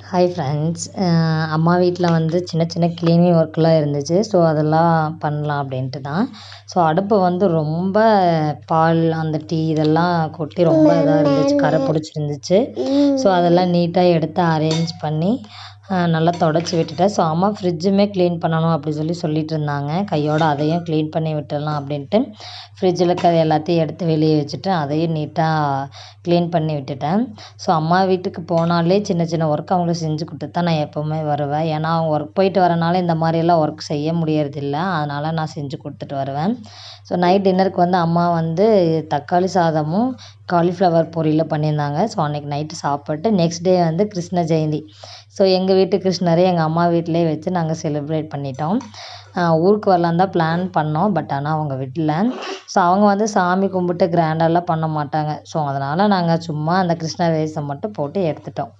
Hi friends. அம்மா வீட்டில் வந்து சின்ன சின்ன க்ளீனிங் ஒர்க்லாம் இருந்துச்சு. ஸோ அதெல்லாம் பண்ணலாம் அப்படின்ட்டு தான். ஸோ அடுப்பு வந்து ரொம்ப பால் அந்த டீ இதெல்லாம் கொட்டி ரொம்ப இதாக இருந்துச்சு, கரை பிடிச்சிருந்துச்சு. ஸோ அதெல்லாம் நீட்டாக எடுத்து அரேஞ்ச் பண்ணி நல்லா தொடச்சி விட்டுட்டேன். ஸோ அம்மா ஃப்ரிட்ஜுமே க்ளீன் பண்ணணும் அப்படி சொல்லிட்டு இருந்தாங்க. கையோடு அதையும் க்ளீன் பண்ணி விட்டுடலாம் அப்படின்ட்டு ஃப்ரிட்ஜில் இருக்கிற எல்லாத்தையும் எடுத்து வெளியே வச்சுட்டு அதையும் நீட்டாக க்ளீன் பண்ணி விட்டுட்டேன். ஸோ அம்மா வீட்டுக்கு போனாலே சின்ன சின்ன ஒர்க் அவங்களுக்கு செஞ்சு கொடுத்து தான் நான் எப்போவுமே வருவேன். ஏன்னா அவங்க ஒர்க் போயிட்டு வரனால இந்த மாதிரியெல்லாம் ஒர்க் செய்ய முடியறதில்ல. அதனால் நான் செஞ்சு கொடுத்துட்டு வருவேன். ஸோ நைட் டின்னருக்கு வந்து அம்மா வந்து தக்காளி சாதமும் காலிஃப்ளவர் பொரியலும் பண்ணியிருந்தாங்க. ஸோ அன்றைக்கி நைட்டு சாப்பிட்டு நெக்ஸ்ட் டே வந்து கிருஷ்ண ஜெயந்தி. ஸோ எங்கள் வீட்டு கிருஷ்ணரை எங்கள் அம்மா வீட்டிலே வச்சு நாங்கள் செலிப்ரேட் பண்ணிட்டோம். ஊருக்கு வரலான்னு தான் பிளான் பண்ணோம். பட் ஆனால் அவங்க விடல. ஸோ அவங்க வந்து சாமி கும்பிட்டு கிராண்டாலாம் பண்ண மாட்டாங்க. ஸோ அதனால் நாங்கள் சும்மா அந்த கிருஷ்ண வேஷம் மட்டும் போட்டு எடுத்துட்டோம்.